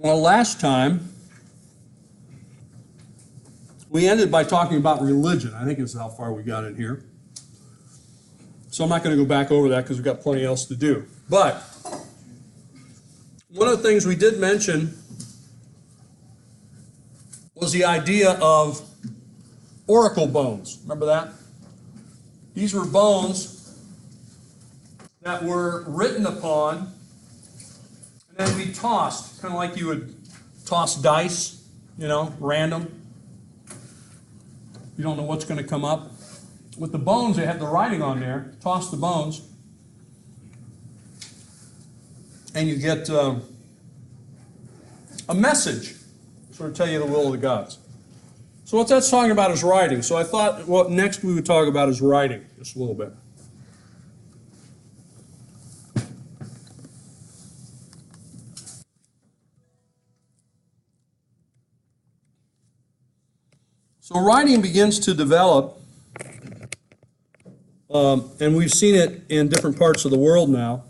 Well, last time we ended by talking about religion. I think is how far we got in here. So I'm not going to go back over that because we've got plenty else to do. But one of the things we did mention was the idea of oracle bones. Remember that? These were bones that were written upon and then be tossed, kind of like you would toss dice, random. You don't know what's going to come up. With the bones, they have the writing on there. Toss the bones, and you get a message, sort of tell you the will of the gods. So what that's talking about is writing. So I thought what next we would talk about is writing, just a little bit. So writing begins to develop, and we've seen it in different parts of the world now.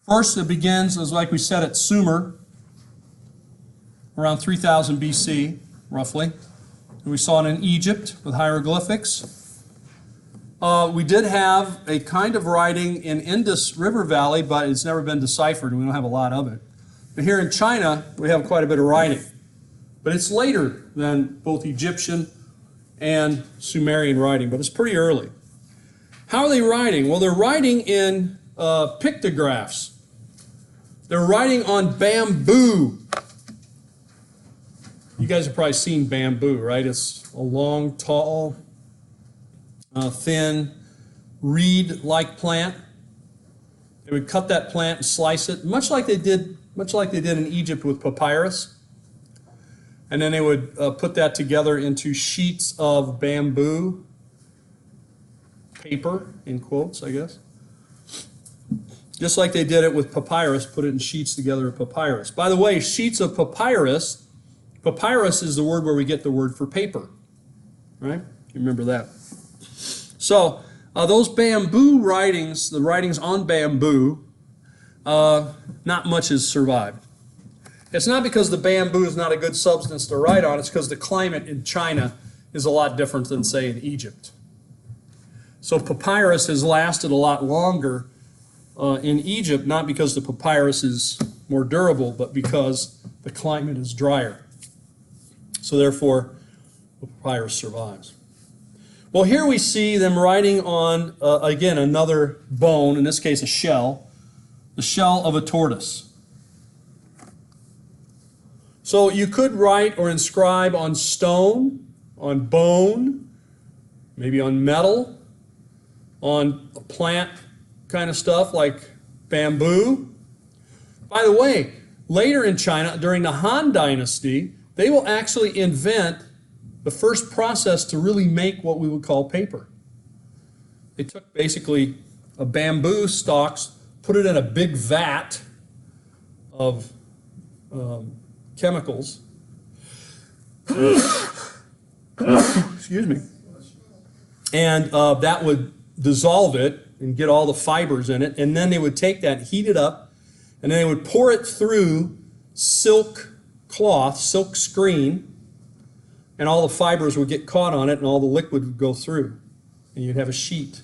First, it begins, as like we said, at Sumer, around 3000 BC, roughly. And we saw it in Egypt with hieroglyphics. We did have a kind of writing in Indus River Valley, but it's never been deciphered, and we don't have a lot of it. But here in China, we have quite a bit of writing. But it's later than both Egyptian and Sumerian writing, but it's pretty early. How are they writing? Well, they're writing in pictographs. They're writing on bamboo. You guys have probably seen bamboo, right? It's a long, tall, thin, reed-like plant. They would cut that plant and slice it, much like they did in Egypt with papyrus. And then they would put that together into sheets of bamboo, paper, in quotes, I guess. Just like they did it with papyrus, put it in sheets together of papyrus. By the way, sheets of papyrus, papyrus is the word where we get the word for paper, right? You remember that. So those bamboo writings, the writings on bamboo, not much has survived. It's not because the bamboo is not a good substance to write on, it's because the climate in China is a lot different than, say, in Egypt. So papyrus has lasted a lot longer in Egypt, not because the papyrus is more durable, but because the climate is drier. So therefore, the papyrus survives. Well, here we see them writing on, again, another bone, in this case a shell, the shell of a tortoise. So you could write or inscribe on stone, on bone, maybe on metal, on a plant kind of stuff like bamboo. By the way, later in China, during the Han Dynasty, they will actually invent the first process to really make what we would call paper. They took basically a bamboo stalks, put it in a big vat of chemicals. Excuse me. And that would dissolve it and get all the fibers in it, and then they would take that, heat it up, and then they would pour it through silk cloth, silk screen, and all the fibers would get caught on it, and all the liquid would go through, and you'd have a sheet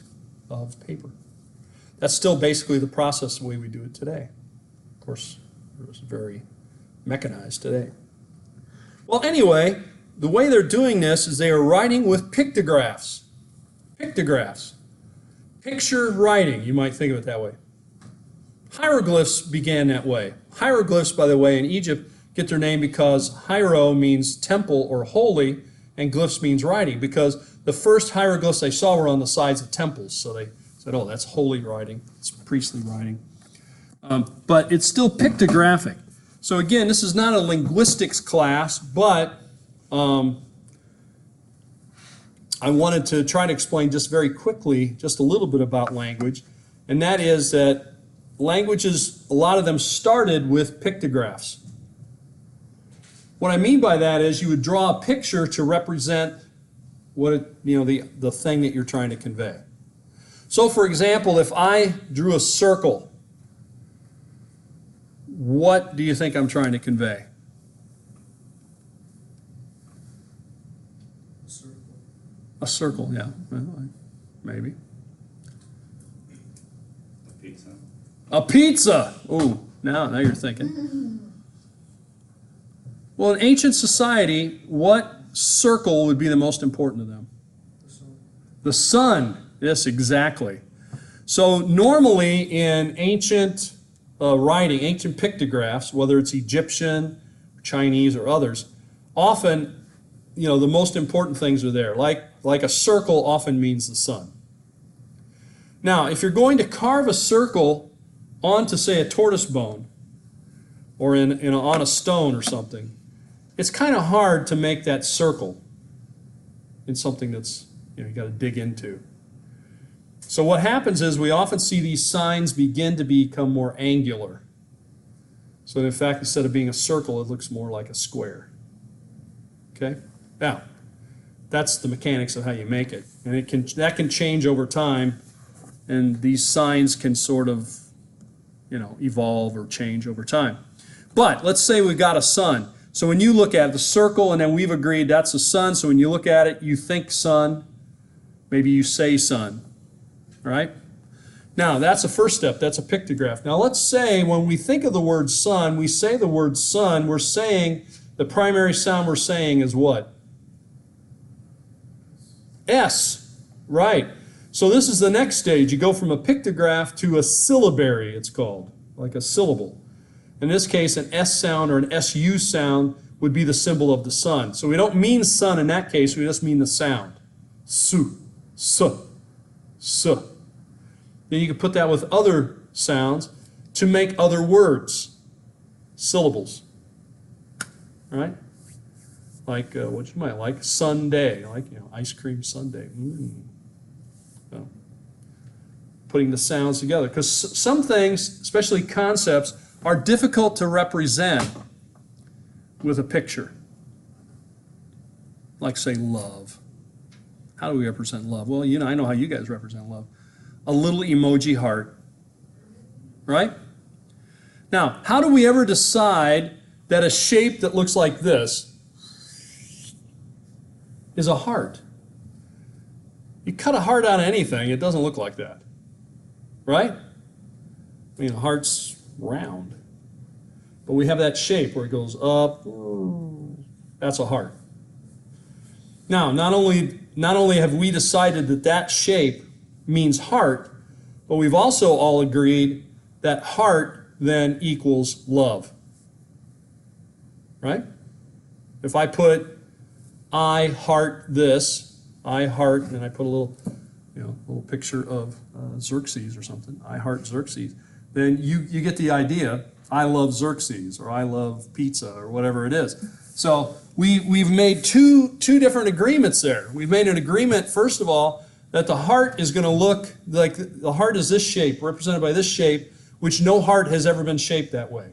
of paper. That's still basically the process the way we do it today. Of course, it was very mechanized today. Well, anyway, the way they're doing this is they are writing with pictographs. Pictographs. Picture writing, you might think of it that way. Hieroglyphs began that way. Hieroglyphs, by the way, in Egypt get their name because hiero means temple or holy, and glyphs means writing, because the first hieroglyphs they saw were on the sides of temples, so they said, oh, that's holy writing, it's priestly writing. But it's still pictographic. So again, this is not a linguistics class, but I wanted to try to explain just very quickly just a little bit about language, and that is that languages, a lot of them started with pictographs. What I mean by that is you would draw a picture to represent what the thing that you're trying to convey. So for example, if I drew a circle what do you think I'm trying to convey? A circle, yeah. Well, maybe. A pizza. A pizza! Ooh, now you're thinking. Well, in ancient society, what circle would be the most important to them? The sun. Yes, exactly. So normally in ancient writing, ancient pictographs, whether it's Egyptian, Chinese, or others, often, the most important things are there. Like a circle often means the sun. Now, if you're going to carve a circle onto, say, a tortoise bone, or on a stone or something, it's kind of hard to make that circle in something that's, you got to dig into. So what happens is we often see these signs begin to become more angular. So in fact, instead of being a circle, it looks more like a square. Okay? Now, that's the mechanics of how you make it. And that can change over time, and these signs can sort of, evolve or change over time. But let's say we've got a sun. So when you look at the circle, and then we've agreed that's the sun, so when you look at it, you think sun, maybe you say sun, right? Now, that's the first step. That's a pictograph. Now, let's say when we think of the word sun, we say the word sun, we're saying, the primary sound we're saying is what? S, right. So this is the next stage. You go from a pictograph to a syllabary, it's called, like a syllable. In this case, an S sound or an SU sound would be the symbol of the sun. So we don't mean sun in that case, we just mean the sound. Su, su, su. Then you can put that with other sounds to make other words, syllables. Right? Like what you might like, sundae, like ice cream sundae. So, putting the sounds together, because some things, especially concepts, are difficult to represent with a picture. Like, say, love. How do we represent love? Well, I know how you guys represent love. A little emoji heart. Right? Now, how do we ever decide that a shape that looks like this is a heart? You cut a heart out of anything, it doesn't look like that. Right? I mean, a heart's round. But we have that shape where it goes up. That's a heart. Now, not only have we decided that that shape means heart, but we've also all agreed that heart then equals love. Right? If I put I heart this, I heart, and I put a little picture of Xerxes or something, I heart Xerxes, then you get the idea. I love Xerxes, or I love pizza, or whatever it is. So we've made two different agreements there. We've made an agreement, first of all, that the heart is going to look like, the heart is this shape, represented by this shape, which no heart has ever been shaped that way.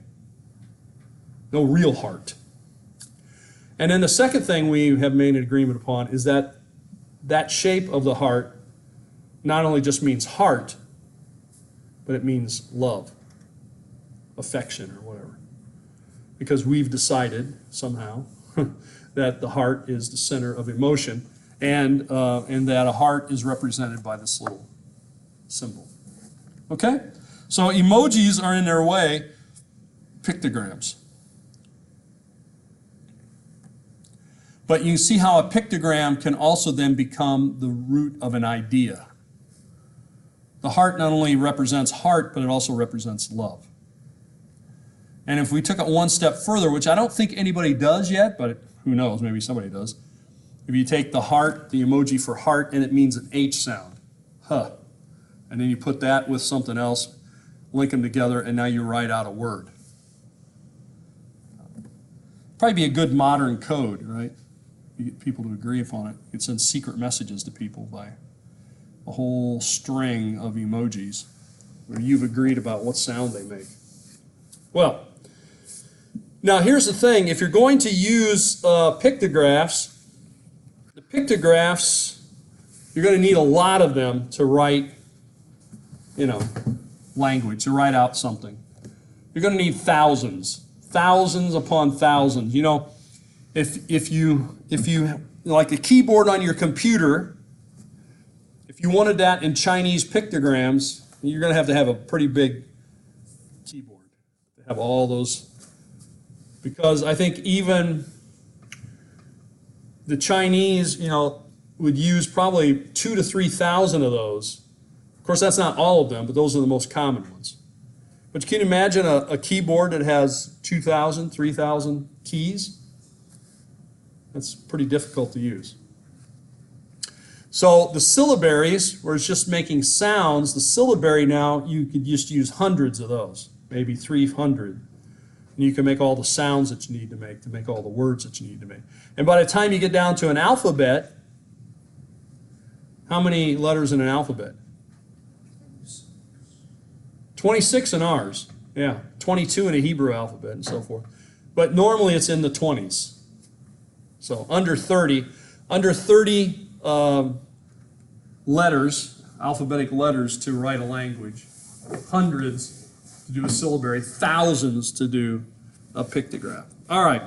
No real heart. And then the second thing we have made an agreement upon is that that shape of the heart not only just means heart, but it means love, affection, or whatever. Because we've decided somehow that the heart is the center of emotion, and that a heart is represented by this little symbol. Okay? So emojis are in their way pictograms. But you see how a pictogram can also then become the root of an idea. The heart not only represents heart, but it also represents love. And if we took it one step further, which I don't think anybody does yet, but who knows, maybe somebody does. If you take the heart, the emoji for heart, and it means an H sound, huh, and then you put that with something else, link them together, and now you write out a word. Probably be a good modern code, right? You get people to agree upon it. You can send secret messages to people by a whole string of emojis where you've agreed about what sound they make. Well, now here's the thing. If you're going to use pictographs, the pictographs, you're going to need a lot of them to write, language, to write out something. You're going to need thousands, thousands upon thousands. You know, if you like a keyboard on your computer, if you wanted that in Chinese pictograms, you're going to have a pretty big keyboard to have all those. Because I think even the Chinese, you know, would use probably 2,000 to 3,000 of those. Of course, that's not all of them, but those are the most common ones. But can you imagine a keyboard that has 2,000, 3,000 keys? That's pretty difficult to use. So the syllabaries, where it's just making sounds, the syllabary now, you could just use hundreds of those, maybe 300. And you can make all the sounds that you need to make all the words that you need to make. And by the time you get down to an alphabet, how many letters in an alphabet? 26 in ours, yeah. 22 in a Hebrew alphabet and so forth. But normally it's in the 20s. So under 30 letters, alphabetic letters to write a language, hundreds to do a syllabary, thousands to do a pictograph. All right.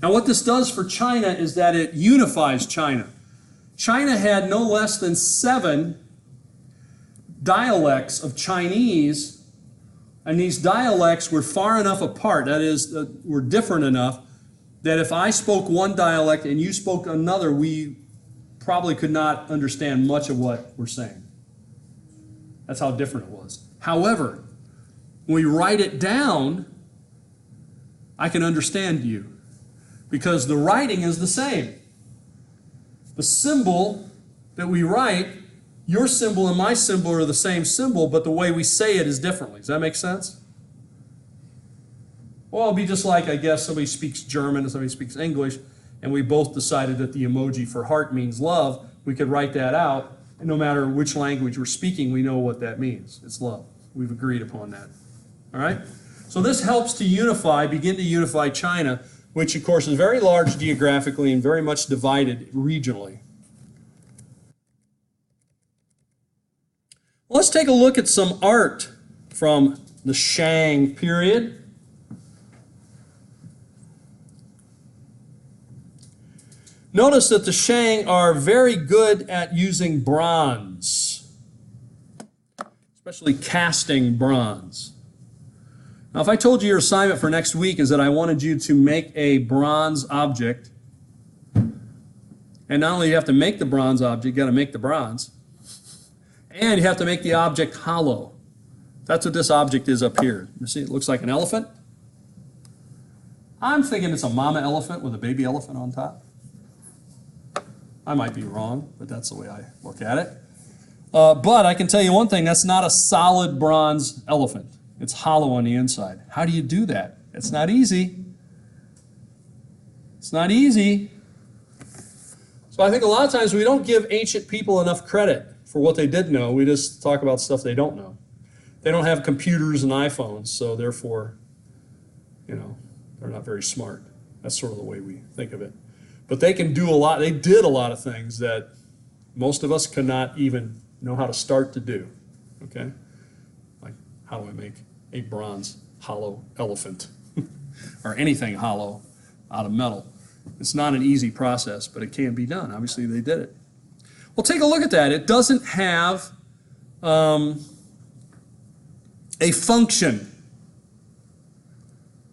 Now what this does for China is that it unifies China. China had no less than 7 dialects of Chinese, and these dialects were far enough apart, that is, were different enough, that if I spoke one dialect and you spoke another, we probably could not understand much of what we're saying. That's how different it was. However, when we write it down, I can understand you because the writing is the same. The symbol that we write, your symbol and my symbol are the same symbol, but the way we say it is differently. Does that make sense? Well, it'll be just like, I guess, somebody speaks German and somebody speaks English, and we both decided that the emoji for heart means love. We could write that out, and no matter which language we're speaking, we know what that means. It's love. We've agreed upon that. All right? So this helps to unify, begin to unify China, which, of course, is very large geographically and very much divided regionally. Let's take a look at some art from the Shang period. Notice that the Shang are very good at using bronze, especially casting bronze. Now, if I told you your assignment for next week is that I wanted you to make a bronze object, and not only do you have to make the bronze object, you got to make the bronze, and you have to make the object hollow. That's what this object is up here. You see, it looks like an elephant. I'm thinking it's a mama elephant with a baby elephant on top. I might be wrong, but that's the way I look at it. But I can tell you one thing, that's not a solid bronze elephant. It's hollow on the inside. How do you do that? It's not easy. It's not easy. So I think a lot of times we don't give ancient people enough credit for what they did know. We just talk about stuff they don't know. They don't have computers and iPhones, so therefore, you know, they're not very smart. That's sort of the way we think of it. But they can do a lot. They did a lot of things that most of us could not even know how to start to do. Okay? Like, how do I make a bronze hollow elephant? Or anything hollow out of metal. It's not an easy process, but it can be done. Obviously, they did it. Well, take a look at that. It doesn't have a function.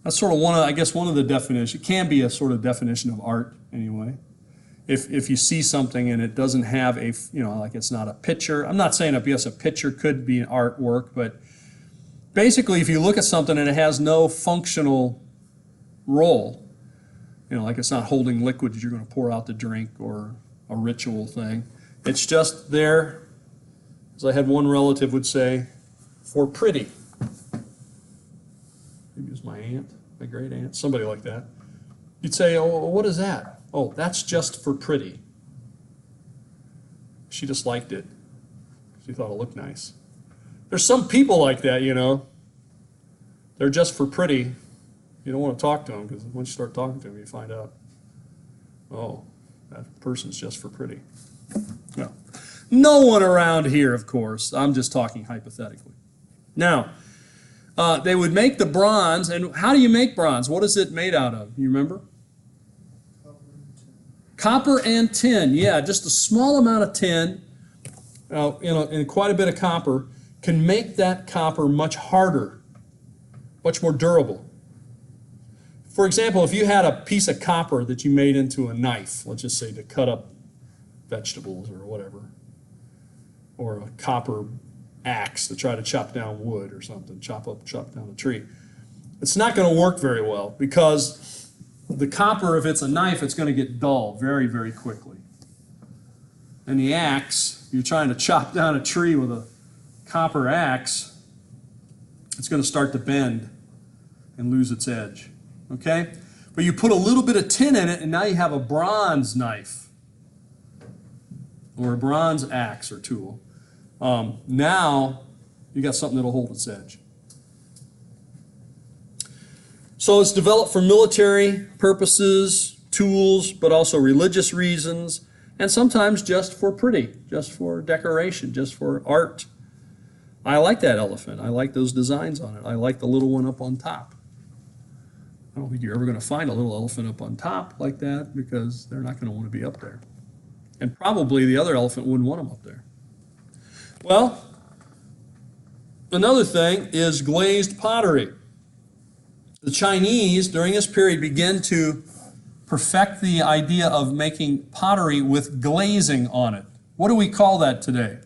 That's sort of one of the definitions. It can be a sort of definition of art anyway. If you see something and it doesn't have a, you know, like it's not a picture. I'm not saying yes, a picture could be an artwork, but basically if you look at something and it has no functional role, you know, like it's not holding liquid that you're going to pour out the drink or a ritual thing. It's just there, as I had one relative would say, for pretty. Maybe it was my aunt, my great aunt, somebody like that. You'd say, oh, what is that? Oh, that's just for pretty. She just liked it. She thought it looked nice. There's some people like that, you know. They're just for pretty. You don't want to talk to them because once you start talking to them, you find out, oh, that person's just for pretty. Well, no one around here, of course. I'm just talking hypothetically. Now, They would make the bronze, and how do you make bronze? What is it made out of? You remember? Copper and tin. Yeah, just a small amount of tin, and quite a bit of copper can make that copper much harder, much more durable. For example, if you had a piece of copper that you made into a knife, let's just say to cut up vegetables or whatever, or a copper axe to try to chop down wood or something, chop down a tree, it's not going to work very well because the copper, if it's a knife, it's going to get dull very, very quickly. And the axe, you're trying to chop down a tree with a copper axe, it's going to start to bend and lose its edge. Okay? But you put a little bit of tin in it, and now you have a bronze knife or a bronze axe or tool. Now you got something that'll hold its edge. So it's developed for military purposes, tools, but also religious reasons, and sometimes just for pretty, just for decoration, just for art. I like that elephant. I like those designs on it. I like the little one up on top. I don't think you're ever going to find a little elephant up on top like that because they're not going to want to be up there. And probably the other elephant wouldn't want them up there. Well, another thing is glazed pottery. The Chinese, during this period, began to perfect the idea of making pottery with glazing on it. What do we call that today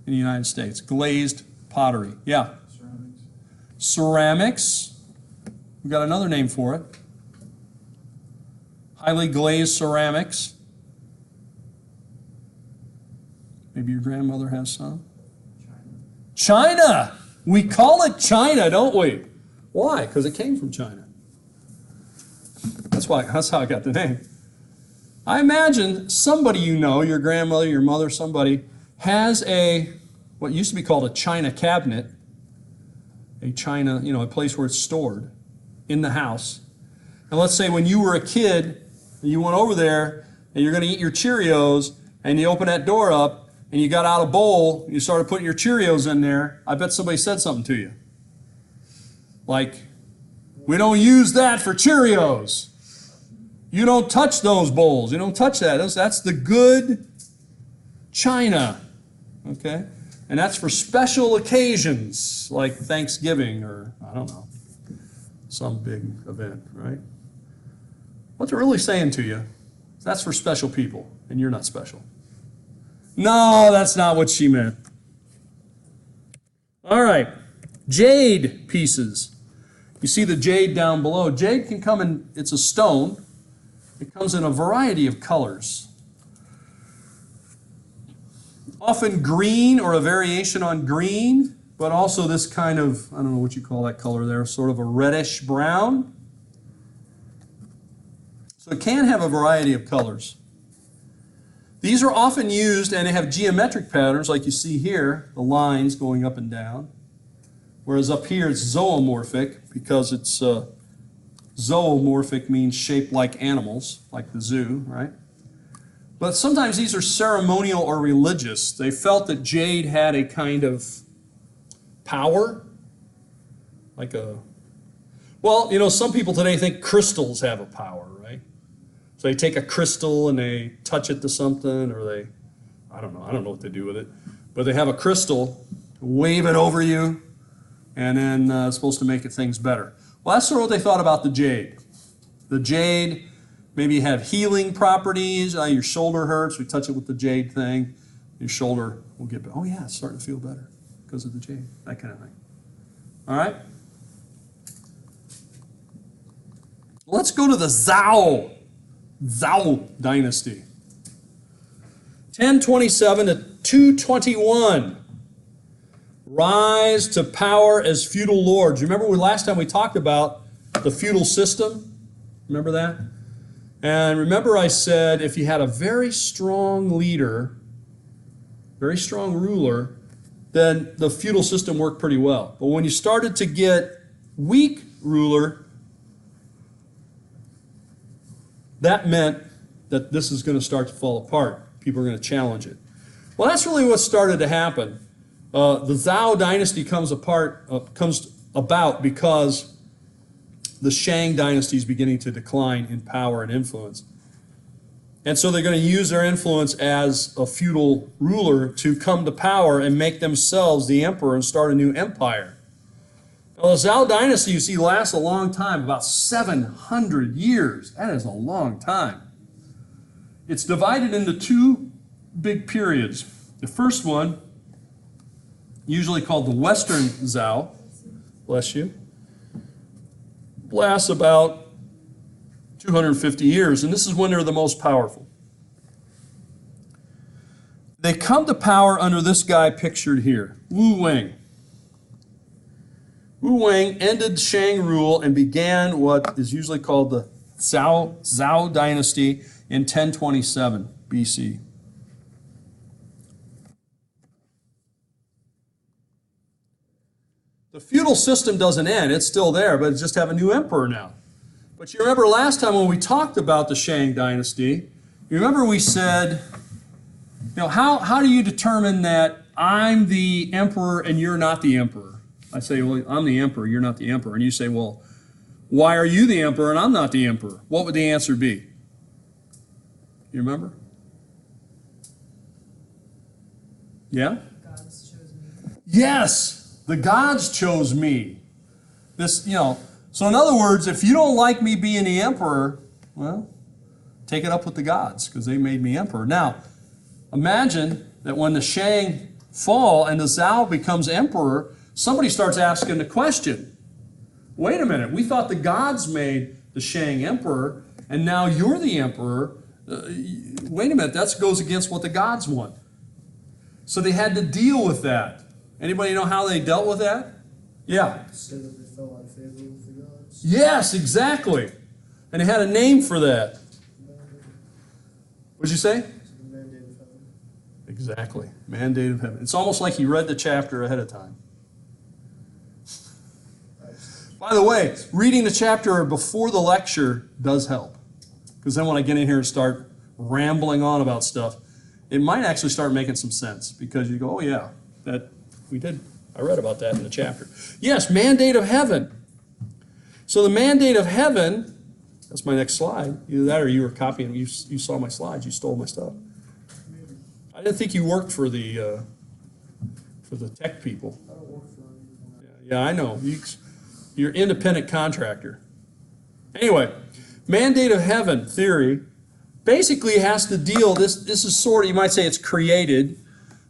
in the United States? Glazed pottery. Yeah? Ceramics. We've got another name for it. Highly glazed ceramics. Maybe your grandmother has some. China! We call it China, don't we? Why? Because it came from China. That's how I got the name. I imagine somebody you know, your grandmother, your mother, somebody, has what used to be called a China cabinet, a place where it's stored in the house. And let's say when you were a kid, you went over there and you're going to eat your Cheerios, and you open that door up and you got out a bowl and you started putting your Cheerios in there. I bet somebody said something to you. Like, we don't use that for Cheerios. You don't touch those bowls. You don't touch that. That's the good China. Okay? And that's for special occasions like Thanksgiving or, I don't know, some big event, right? What's it really saying to you? That's for special people, and you're not special. No, that's not what she meant. All right, jade pieces. You see the jade down below. Jade can come in, it's a stone. It comes in a variety of colors. Often green or a variation on green, but also this kind of, I don't know what you call that color there, sort of a reddish brown. So it can have a variety of colors. These are often used, and they have geometric patterns like you see here, the lines going up and down. Whereas up here it's zoomorphic because it's zoomorphic means shaped like animals, like the zoo, right? But sometimes these are ceremonial or religious. They felt that jade had a kind of power, like some people today think crystals have a power, right? So they take a crystal and they touch it to something, or I don't know what they do with it, but they have a crystal, wave it over you, and then it's supposed to make things better. Well, that's sort of what they thought about the jade. The jade maybe have healing properties. Your shoulder hurts, we touch it with the jade thing, your shoulder will get better. Oh yeah, it's starting to feel better because of the jade, that kind of thing. All right? Let's go to the Zhou dynasty. 1027 to 221. Rise to power as feudal lords. Remember last time we talked about the feudal system? Remember that? And remember I said if you had a very strong leader, very strong ruler, then the feudal system worked pretty well. But when you started to get weak ruler, that meant that this is going to start to fall apart. People are going to challenge it. Well, that's really what started to happen. The Zhou dynasty comes about because the Shang dynasty is beginning to decline in power and influence. And so they're going to use their influence as a feudal ruler to come to power and make themselves the emperor and start a new empire. Now, the Zhou dynasty, you see, lasts a long time, about 700 years. That is a long time. It's divided into two big periods. The first one, usually called the Western Zhou, bless you, lasts about 250 years, and this is when they're the most powerful. They come to power under this guy pictured here, Wu Wang. Wu Wang ended Shang rule and began what is usually called the Zhou dynasty in 1027 BC. The feudal system doesn't end, it's still there, but it's just have a new emperor now. But you remember last time when we talked about the Shang dynasty, you remember we said, how do you determine that I'm the emperor and you're not the emperor? I say, well, I'm the emperor, you're not the emperor. And you say, well, why are you the emperor and I'm not the emperor? What would the answer be? You remember? Yeah? Gods chose me. Yes, the gods chose me. So in other words, if you don't like me being the emperor, well, take it up with the gods because they made me emperor. Now, imagine that when the Shang fall and the Zhou becomes emperor, somebody starts asking the question, wait a minute, we thought the gods made the Shang emperor, and now you're the emperor. Wait a minute, that goes against what the gods want. So they had to deal with that. Anybody know how they dealt with that? Yeah. Said that they fell out of favor with the gods. Yes, exactly. And they had a name for that. What'd you say? The mandate of heaven. Exactly. Mandate of heaven. It's almost like he read the chapter ahead of time. By the way, reading the chapter before the lecture does help. Because then when I get in here and start rambling on about stuff, it might actually start making some sense. Because you go, oh yeah, I read about that in the chapter. Yes, mandate of heaven. So the mandate of heaven, that's my next slide. Either that or you were copying, you saw my slides, you stole my stuff. I didn't think you worked for the tech people. I don't work for anyone. Yeah, I know. You're independent contractor. Anyway, mandate of heaven theory basically has to deal, this is sort of, you might say it's created.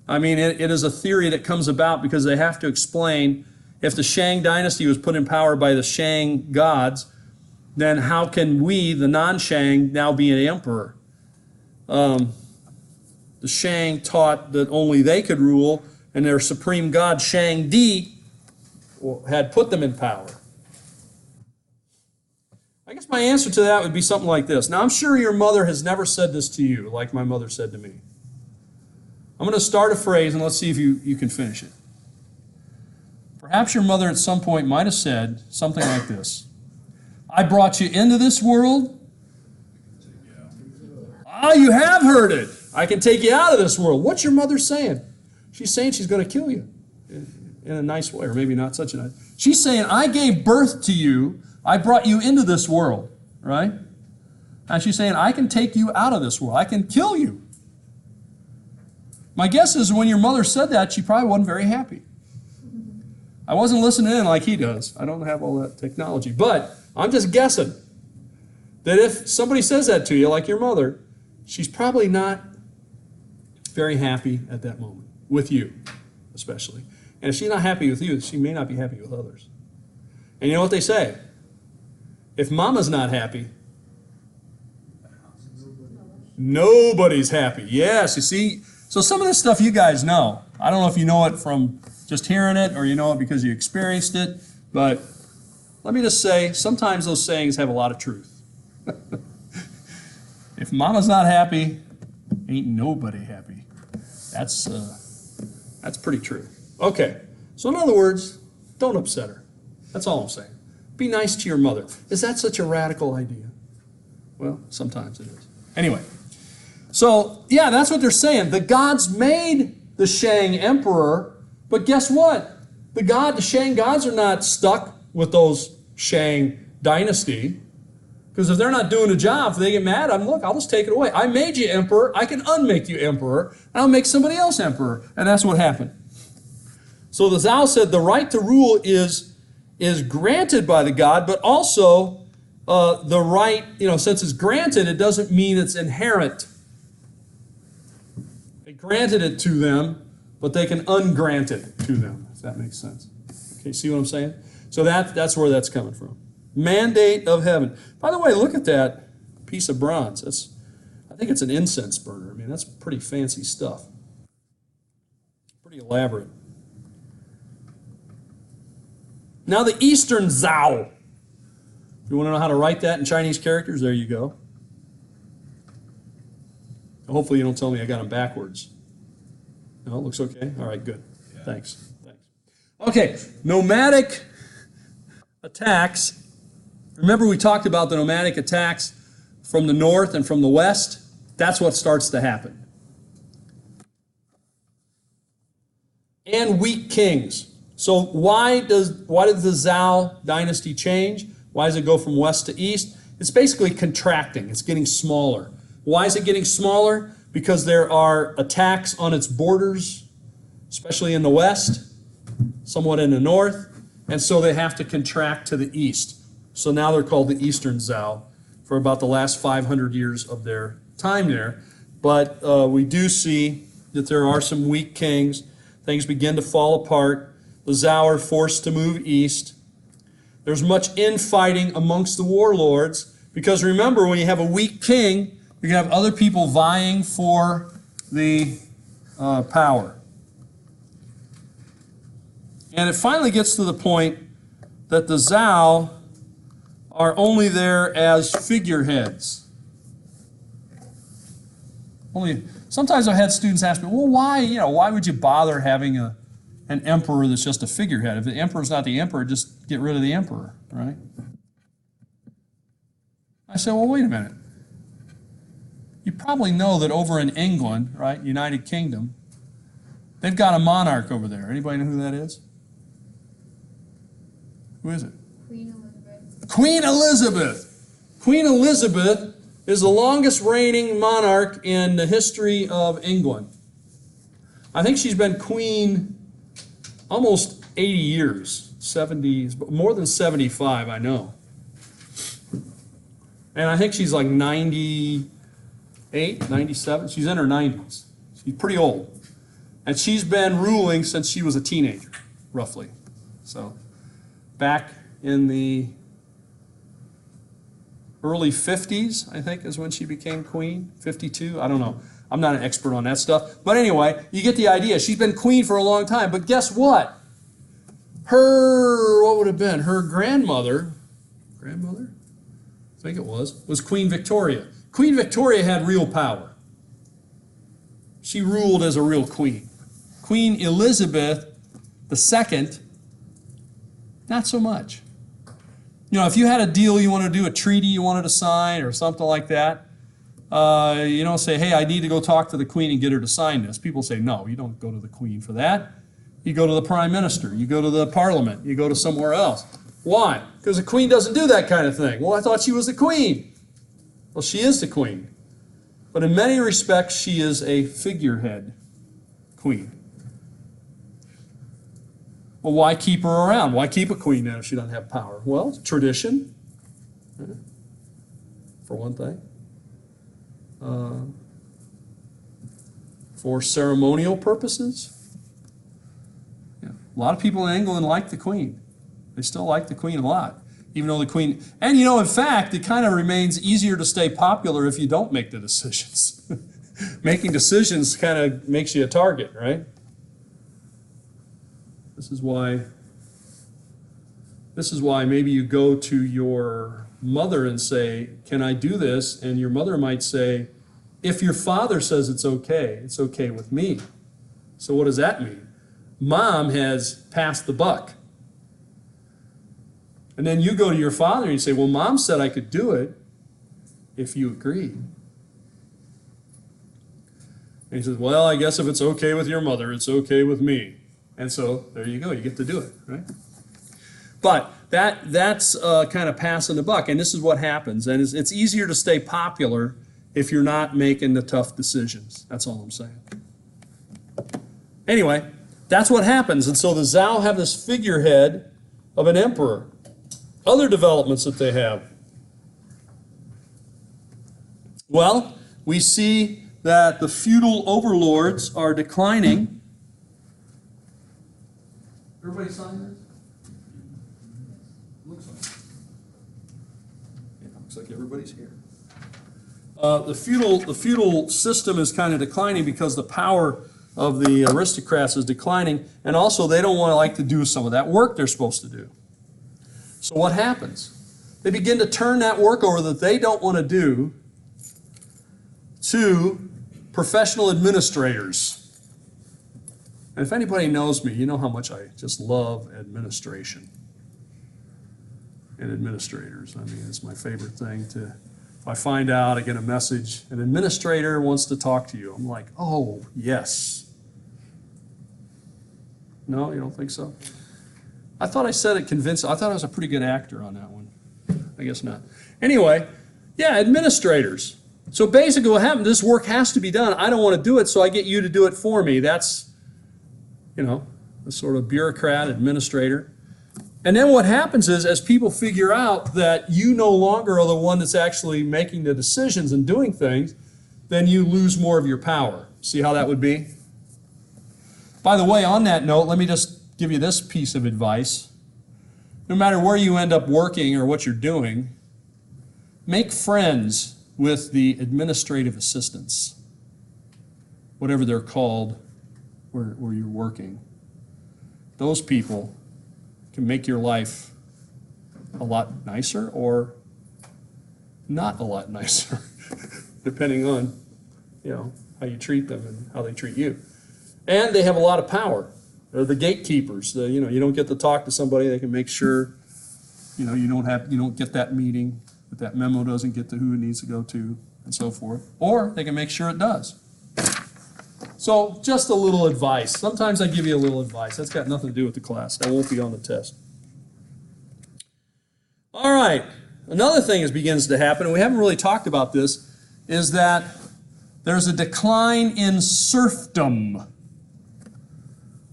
I mean, it is a theory that comes about because they have to explain if the Shang dynasty was put in power by the Shang gods, then how can we, the non-Shang, now be an emperor? The Shang taught that only they could rule, and their supreme god, Shang Di, had put them in power. I guess my answer to that would be something like this. Now, I'm sure your mother has never said this to you like my mother said to me. I'm going to start a phrase, and let's see if you can finish it. Perhaps your mother at some point might have said something like this. I brought you into this world. Ah, you have heard it. I can take you out of this world. What's your mother saying? She's saying she's going to kill you in a nice way, or maybe not such a nice. She's saying, I gave birth to you. I brought you into this world, right? And she's saying, I can take you out of this world. I can kill you. My guess is when your mother said that, she probably wasn't very happy. I wasn't listening in like he does. I don't have all that technology. But I'm just guessing that if somebody says that to you, like your mother, she's probably not very happy at that moment, with you especially. And if she's not happy with you, she may not be happy with others. And you know what they say? If mama's not happy, nobody's happy. Yes, you see, so some of this stuff you guys know. I don't know if you know it from just hearing it or you know it because you experienced it, but let me just say, sometimes those sayings have a lot of truth. If mama's not happy, ain't nobody happy. That's pretty true. Okay, so in other words, don't upset her. That's all I'm saying. Be nice to your mother. Is that such a radical idea? Well, sometimes it is. Anyway, so yeah, that's what they're saying. The gods made the Shang emperor, but guess what? The Shang gods are not stuck with those Shang dynasty. Because if they're not doing a job, if they get mad, I'll just take it away. I made you emperor, I can unmake you emperor, and I'll make somebody else emperor. And that's what happened. So the Zhao said the right to rule is granted by the god, but also the right, since it's granted, it doesn't mean it's inherent. They granted it to them, but they can ungrant it to them, if that makes sense. Okay, see what I'm saying? So that's where that's coming from. Mandate of heaven. By the way, look at that piece of bronze. I think it's an incense burner. I mean, that's pretty fancy stuff. Pretty elaborate. Now the Eastern Zhao. You want to know how to write that in Chinese characters? There you go. Hopefully you don't tell me I got them backwards. No, it looks okay? All right, good. Yeah. Thanks. Okay, nomadic attacks. Remember we talked about the nomadic attacks from the north and from the west? That's what starts to happen. And weak kings. So why did the Zhao dynasty change? Why does it go from west to east? It's basically contracting. It's getting smaller. Why is it getting smaller? Because there are attacks on its borders, especially in the west, somewhat in the north, and so they have to contract to the east. So now they're called the Eastern Zhao for about the last 500 years of their time there. But we do see that there are some weak kings. Things begin to fall apart. The Zhao are forced to move east. There's much infighting amongst the warlords because remember, when you have a weak king, you have other people vying for the power. And it finally gets to the point that the Zhao are only there as figureheads. Sometimes I've had students ask me, well, why would you bother having an emperor that's just a figurehead? If the emperor's not the emperor, just get rid of the emperor, right? I said, well, wait a minute. You probably know that over in England, right, United Kingdom, they've got a monarch over there. Anybody know who that is? Who is it? Queen Elizabeth. Queen Elizabeth. Queen Elizabeth is the longest reigning monarch in the history of England. I think she's been queen almost 80 years, 70, more than 75, I know. And I think she's like 98, 97. She's in her 90s. She's pretty old. And she's been ruling since she was a teenager, roughly. So back in the early 50s, I think, is when she became queen. 52, I don't know. I'm not an expert on that stuff. But anyway, you get the idea. She's been queen for a long time. But guess what? What would have been? Her grandmother, I think it was Queen Victoria. Queen Victoria had real power. She ruled as a real queen. Queen Elizabeth II, not so much. If you had a deal you wanted to do, a treaty you wanted to sign or something like that, you don't say, hey, I need to go talk to the queen and get her to sign this. People say, no, you don't go to the queen for that. You go to the prime minister. You go to the parliament. You go to somewhere else. Why? Because the queen doesn't do that kind of thing. Well, I thought she was the queen. Well, she is the queen. But in many respects, she is a figurehead queen. Well, why keep her around? Why keep a queen then if she doesn't have power? Well, tradition, for one thing. For ceremonial purposes. Yeah. A lot of people in England like the queen. They still like the queen a lot. Even though the queen, and in fact, it kind of remains easier to stay popular if you don't make the decisions. Making decisions kind of makes you a target, right? This is why maybe you go to your mother and say, can I do this? And your mother might say, if your father says it's okay with me. So what does that mean? Mom has passed the buck. And then you go to your father and you say, well, Mom said I could do it if you agree. And he says, well, I guess if it's okay with your mother, it's okay with me. And so there you go, you get to do it, right? But that's kind of passing the buck, and this is what happens. And it's easier to stay popular if you're not making the tough decisions. That's all I'm saying. Anyway, that's what happens. And so the Zhao have this figurehead of an emperor. Other developments that they have. Well, we see that the feudal overlords are declining. Everybody sign this? Looks like everybody's here. The feudal system is kind of declining because the power of the aristocrats is declining, and also they don't want to like to do some of that work they're supposed to do. So what happens? They begin to turn that work over that they don't want to do to professional administrators. And if anybody knows me, you know how much I just love administration and administrators. I mean, it's my favorite thing to, if I find out, I get a message, an administrator wants to talk to you. I'm like, oh, yes. No, you don't think so? I thought I said it convincing. I thought I was a pretty good actor on that one. I guess not. Anyway, yeah, administrators. So basically what happened, this work has to be done. I don't want to do it, so I get you to do it for me. That's, you know, a sort of bureaucrat, administrator. And then what happens is, as people figure out that you no longer are the one that's actually making the decisions and doing things, then you lose more of your power. See how that would be? By the way, on that note, let me just give you this piece of advice. No matter where you end up working or what you're doing, make friends with the administrative assistants, whatever they're called where you're working. Those people can make your life a lot nicer or not a lot nicer, depending on, you know, how you treat them and how they treat you. And they have a lot of power. They're the gatekeepers. You know, you don't get to talk to somebody, they can make sure, you know, you don't get that meeting, that memo doesn't get to who it needs to go to, and so forth. Or they can make sure it does. So just a little advice. Sometimes I give you a little advice. That's got nothing to do with the class. That won't be on the test. All right. Another thing that begins to happen, and we haven't really talked about this, is that there's a decline in serfdom.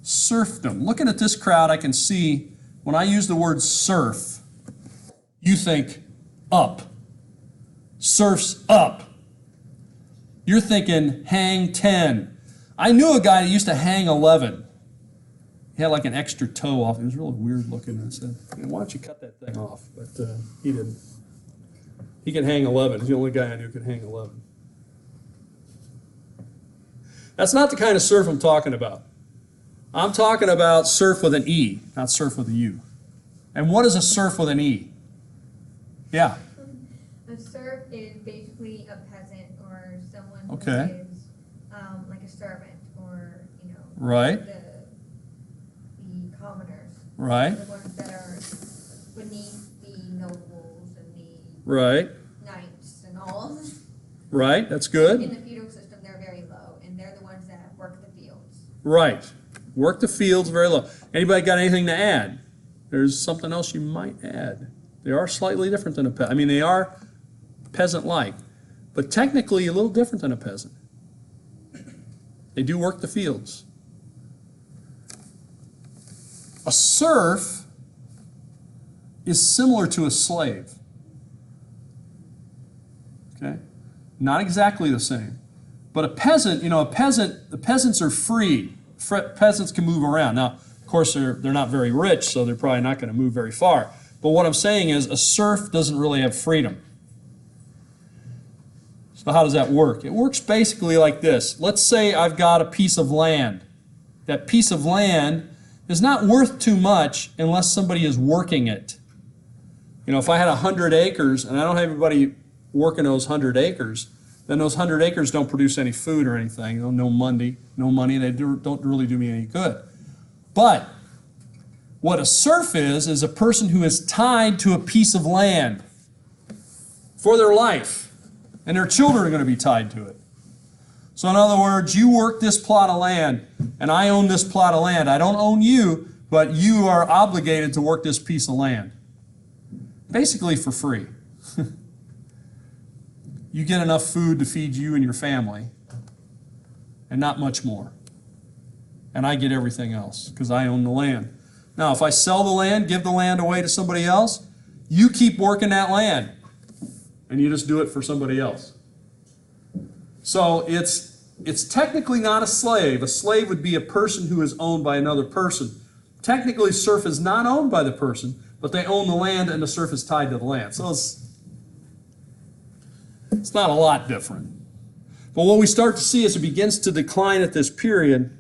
Serfdom. Looking at this crowd, I can see when I use the word serf, you think up. Serfs up. You're thinking hang 10. I knew a guy that used to hang 11. He had like an extra toe off. It was really weird looking. I said, why don't you cut that thing off? But he didn't. He could hang 11. He's the only guy I knew who could hang 11. That's not the kind of serf I'm talking about. I'm talking about serf with an E, not serf with a U. And what is a serf with an E? Yeah. A serf is basically a peasant or someone who Okay. is like a servant or, you know, Right. the commoners. Right. The ones that are beneath the nobles and the Right. knights and all. Right. That's In good. the feudal system, they're very low, and they're the ones that work the fields. Right. Work the fields very low. Anybody got anything to add? There's something else you might add. They are slightly different than a peasant. I mean, they are peasant-like, but technically a little different than a peasant. They do work the fields. A serf is similar to a slave. Okay? Not exactly the same. But a peasant, you know, the peasants are free. Peasants can move around. Now, of course, they're not very rich, so they're probably not going to move very far. But what I'm saying is a serf doesn't really have freedom. So how does that work? It works basically like this. Let's say I've got a piece of land. That piece of land is not worth too much unless somebody is working it. You know, if I had 100 acres and I don't have anybody working those 100 acres, then those 100 acres don't produce any food or anything. No money, they don't really do me any good. But what a serf is a person who is tied to a piece of land for their life, and their children are going to be tied to it. So in other words, you work this plot of land, and I own this plot of land. I don't own you, but you are obligated to work this piece of land. Basically for free. You get enough food to feed you and your family, and not much more. And I get everything else, because I own the land. Now, if I sell the land, give the land away to somebody else, you keep working that land, and you just do it for somebody else. So it's technically not a slave. A slave would be a person who is owned by another person. Technically, serf is not owned by the person, but they own the land and the serf is tied to the land. So it's not a lot different. But what we start to see is it begins to decline at this period,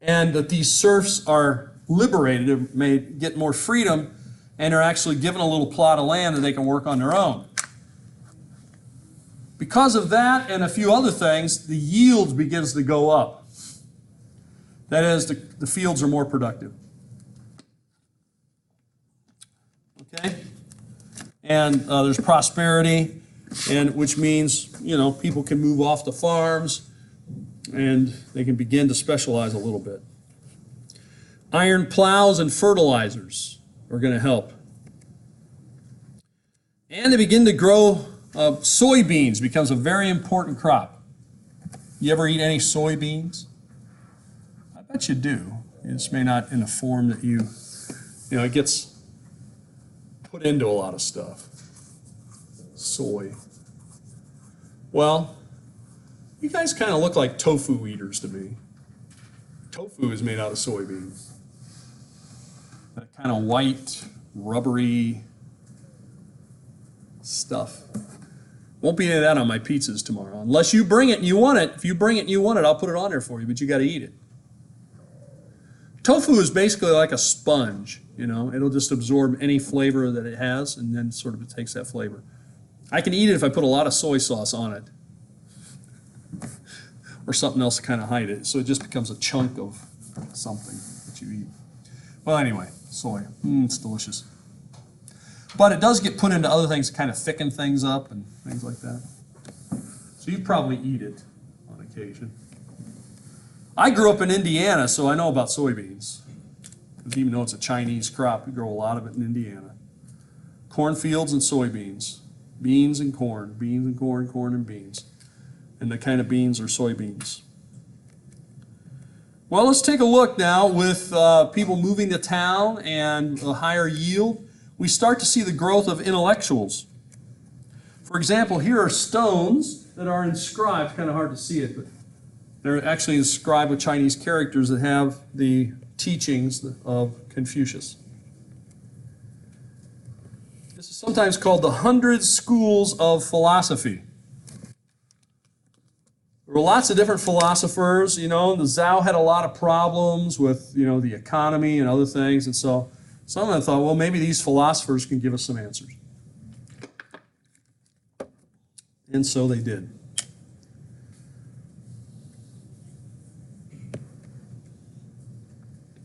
and that these serfs are liberated, may get more freedom, and are actually given a little plot of land that they can work on their own. Because of that and a few other things, the yield begins to go up. That is, the fields are more productive. Okay? And there's prosperity, and which means, people can move off the farms, and they can begin to specialize a little bit. Iron plows and fertilizers are going to help. And they begin to grow soybeans, becomes a very important crop. You ever eat any soybeans? I bet you do. You just may not in a form that it gets put into a lot of stuff. Soy. Well, you guys kind of look like tofu eaters to me. Tofu is made out of soybeans. That kind of white, rubbery stuff. Won't be any of that on my pizzas tomorrow. Unless you bring it and you want it. If you bring it and you want it, I'll put it on there for you, but you got to eat it. Tofu is basically like a sponge, It'll just absorb any flavor that it has, and then sort of it takes that flavor. I can eat it if I put a lot of soy sauce on it. Or something else to kind of hide it. So it just becomes a chunk of something that you eat. Well, anyway, soy. It's delicious. But it does get put into other things to kind of thicken things up and things like that. So you probably eat it on occasion. I grew up in Indiana, so I know about soybeans. Even though it's a Chinese crop, we grow a lot of it in Indiana. Cornfields and soybeans. Beans and corn. Beans and corn, corn and beans. And the kind of beans are soybeans. Well, let's take a look now with people moving to town and a higher yield. We start to see the growth of intellectuals. For example, here are stones that are inscribed. Kind of hard to see it, but they're actually inscribed with Chinese characters that have the teachings of Confucius. This is sometimes called the 100 Schools of Philosophy. There were lots of different philosophers, the Zhao had a lot of problems with, the economy and other things, and so some of them thought, well, maybe these philosophers can give us some answers. And so they did.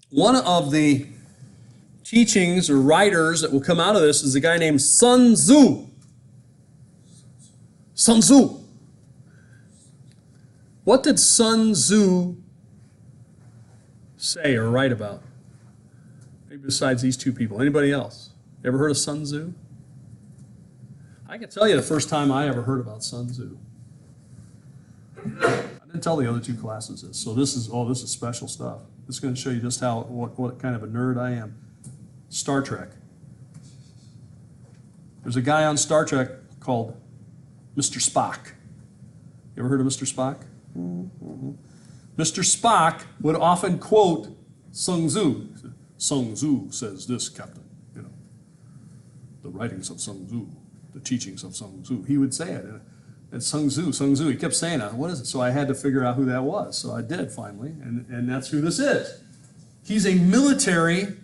One of the teachings or writers that will come out of this is a guy named Sun Tzu. Sun Tzu. What did Sun Tzu say or write about? Maybe besides these two people. Anybody else? Ever heard of Sun Tzu? I can tell you the first time I ever heard about Sun Tzu. I didn't tell the other two classes this, so this is special stuff. This is going to show you just what kind of a nerd I am. Star Trek. There's a guy on Star Trek called Mr. Spock. You ever heard of Mr. Spock? Mm-hmm. Mr. Spock would often quote Sun Tzu. Sun Tzu says this, Captain. The writings of Sun Tzu, the teachings of Sun Tzu. He would say it. And Sun Tzu. He kept saying it. What is it? So I had to figure out who that was. So I did finally, and that's who this is. He's a military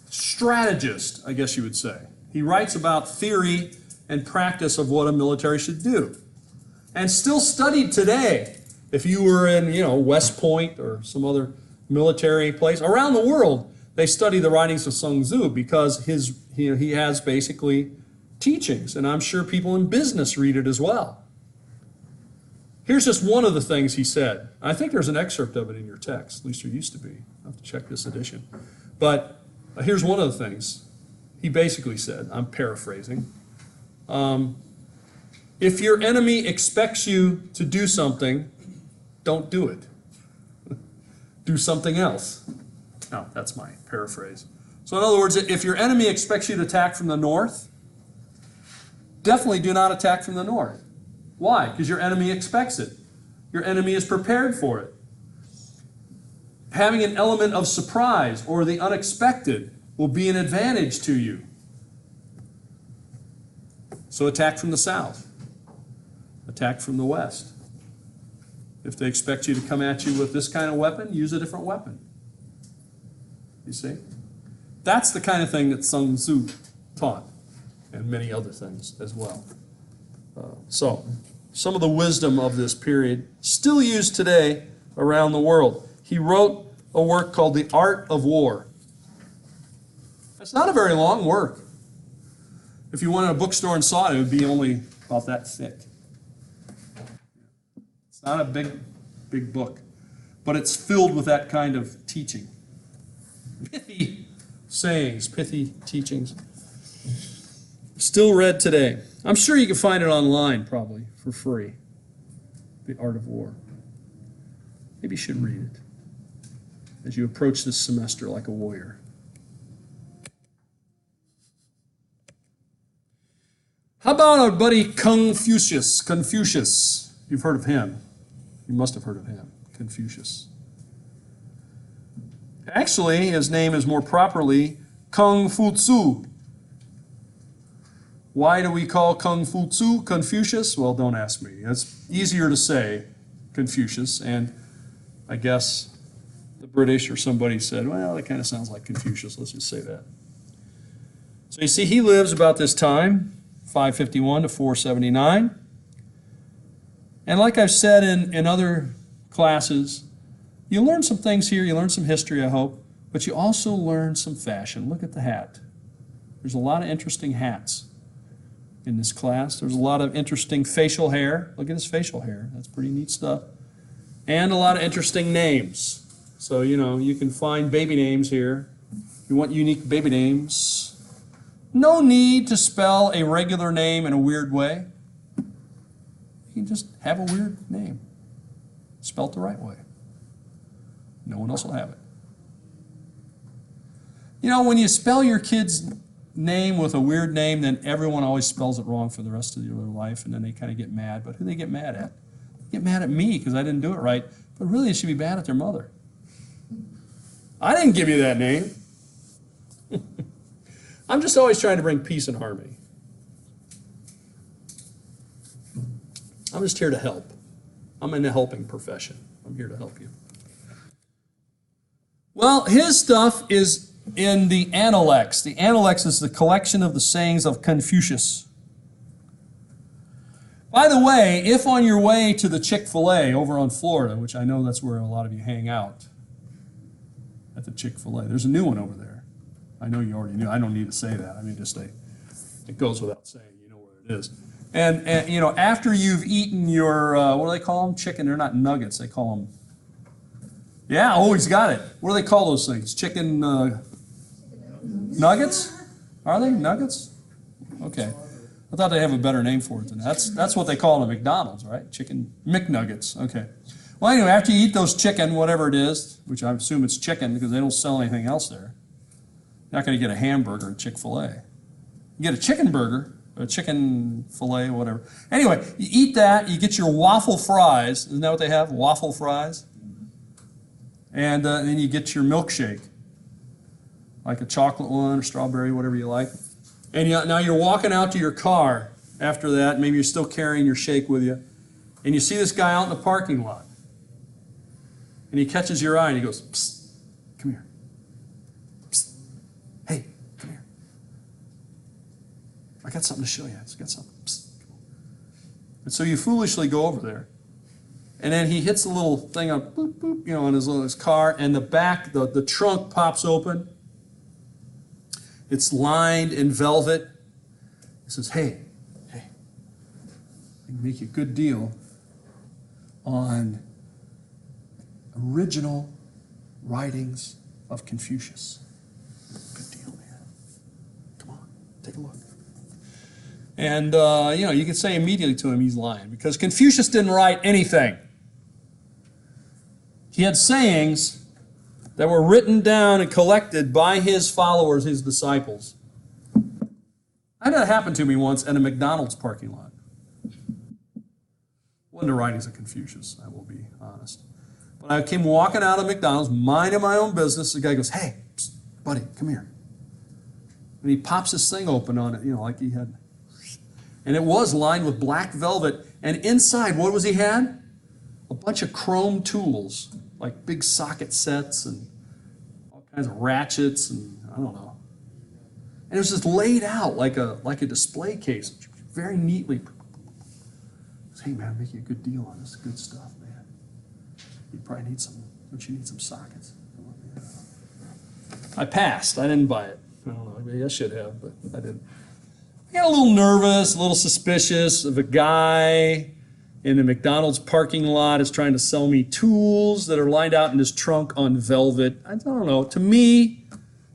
strategist, I guess you would say. He writes about theory and practice of what a military should do. And still studied today. If you were in, West Point or some other military place around the world, they study the writings of Sun Tzu because he has basically teachings, and I'm sure people in business read it as well. Here's just one of the things he said. I think there's an excerpt of it in your text, at least there used to be. I'll have to check this edition. But here's one of the things he basically said. I'm paraphrasing. If your enemy expects you to do something, don't do it. Do something else. No, that's my paraphrase. So in other words, if your enemy expects you to attack from the north, definitely do not attack from the north. Why? Because your enemy expects it. Your enemy is prepared for it. Having an element of surprise or the unexpected will be an advantage to you. So attack from the south. Attack from the west. If they expect you to come at you with this kind of weapon, use a different weapon. You see? That's the kind of thing that Sun Tzu taught, and many other things as well. So, some of the wisdom of this period, still used today around the world. He wrote a work called The Art of War. It's not a very long work. If you went to a bookstore and saw it, it would be only about that thick. It's not a big book, but it's filled with that kind of teaching. Pithy sayings, pithy teachings. Still read today. I'm sure you can find it online probably for free. The Art of War. Maybe you should read it as you approach this semester like a warrior. How about our buddy Confucius? Confucius. You've heard of him. You must have heard of him. Confucius. Actually, his name is more properly Kung Fu Tzu. Why do we call Kung Fu Tzu Confucius? Well, don't ask me. It's easier to say Confucius, and I guess the British or somebody said, well, that kind of sounds like Confucius. Let's just say that. So you see, he lives about this time, 551 to 479. And like I've said in other classes, you learn some things here, you learn some history, I hope, but you also learn some fashion. Look at the hat. There's a lot of interesting hats in this class. There's a lot of interesting facial hair. Look at his facial hair. That's pretty neat stuff. And a lot of interesting names. So, you know, you can find baby names here. If you want unique baby names, no need to spell a regular name in a weird way. You can just have a weird name, spelled the right way. No one else will have it. You know, when you spell your kid's name with a weird name, then everyone always spells it wrong for the rest of their life, and then they kind of get mad. But who do they get mad at? They get mad at me because I didn't do it right, but really they should be mad at their mother. I didn't give you that name. I'm just always trying to bring peace and harmony. I'm just here to help. I'm in a helping profession. I'm here to help you. Well, his stuff is in the Analects. The Analects is the collection of the sayings of Confucius. By the way, if on your way to the Chick-fil-A over on Florida, which I know that's where a lot of you hang out, at the Chick-fil-A, there's a new one over there. I know you already knew. I don't need to say that. I mean, just it goes without saying. You know where it is. And you know, after you've eaten your, what do they call them? Chicken. They're not nuggets. They call them, yeah, oh, he's got it. What do they call those things? Chicken nuggets? Are they nuggets? Okay. I thought they'd have a better name for it than that. That's what they call it at McDonald's, right? Chicken McNuggets. Okay. Well, anyway, after you eat those chicken, whatever it is, which I assume it's chicken because they don't sell anything else there, you're not going to get a hamburger at Chick-fil-A. You get a chicken burger, a chicken fillet, whatever. Anyway, you eat that, you get your waffle fries. Isn't that what they have? Waffle fries? And then you get your milkshake, like a chocolate one or strawberry, whatever you like. And now you're walking out to your car after that. Maybe you're still carrying your shake with you. And you see this guy out in the parking lot. And he catches your eye and he goes, psst, come here. Psst, hey, come here. I got something to show you. I got something. Psst. And so you foolishly go over there. And then he hits a little thing on, boop, boop, you know, on his car, and the back, the trunk pops open. It's lined in velvet. He says, hey, I can make you a good deal. on original writings of Confucius. Good deal, man. Come on, take a look. And, you could say immediately to him he's lying, because Confucius didn't write anything. He had sayings that were written down and collected by his followers, his disciples. I had that happen to me once at a McDonald's parking lot. Wasn't the writings of Confucius, I will be honest. But I came walking out of McDonald's, minding my own business. The guy goes, "Hey, psst, buddy, come here." And he pops this thing open on it, like he had. And it was lined with black velvet. And inside, what was he had? A bunch of chrome tools, like big socket sets and all kinds of ratchets and I don't know. And it was just laid out like a display case, very neatly. Hey man, make you a good deal on this good stuff, man. You probably need some, don't you need some sockets? I passed, I didn't buy it. I don't know, maybe I should have, but I didn't. I got a little nervous, a little suspicious of a guy in the McDonald's parking lot is trying to sell me tools that are lined out in his trunk on velvet. I don't know, to me,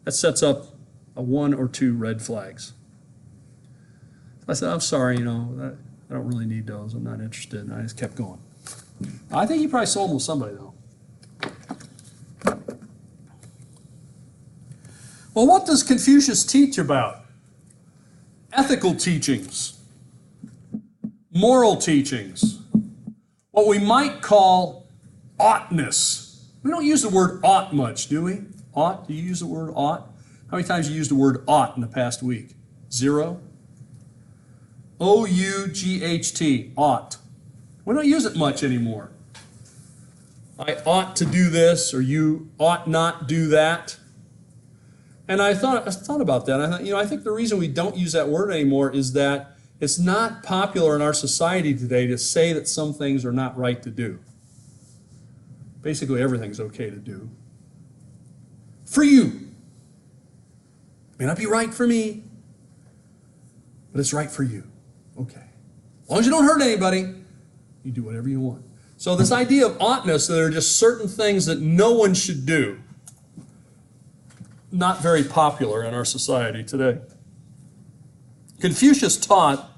that sets up a 1 or 2 red flags. I said, "I'm sorry, I don't really need those. I'm not interested." And I just kept going. I think he probably sold them to somebody, though. Well, what does Confucius teach about? Ethical teachings, moral teachings, what we might call oughtness. We don't use the word ought much, do we? Ought? Do you use the word ought? How many times have you used the word ought in the past week? 0? O-U-G-H-T, ought. We don't use it much anymore. I ought to do this, or you ought not do that. And I thought about that. I thought, I think the reason we don't use that word anymore is that it's not popular in our society today to say that some things are not right to do. Basically, everything's okay to do. For you. May not be right for me, but it's right for you. Okay. As long as you don't hurt anybody, you do whatever you want. So this idea of oughtness, that there are just certain things that no one should do, not very popular in our society today. Confucius taught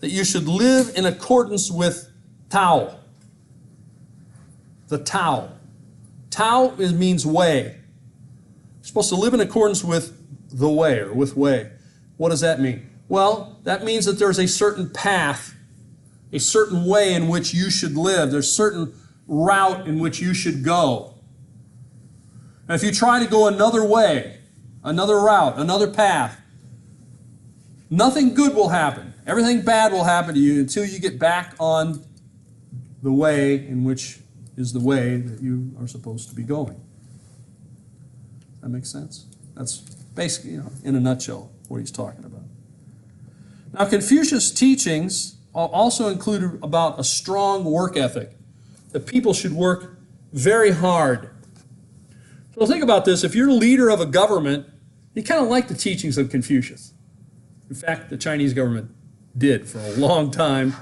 that you should live in accordance with Tao. The Tao. Tao means way. You're supposed to live in accordance with the way, or with way. What does that mean? Well, that means that there's a certain path, a certain way in which you should live. There's a certain route in which you should go. And if you try to go another way, another route, another path, nothing good will happen. Everything bad will happen to you until you get back on the way in which is the way that you are supposed to be going. That makes sense? That's basically, in a nutshell, what he's talking about. Now, Confucius' teachings also included about a strong work ethic, that people should work very hard. So think about this. If you're a leader of a government, you kind of like the teachings of Confucius. In fact, the Chinese government did for a long time.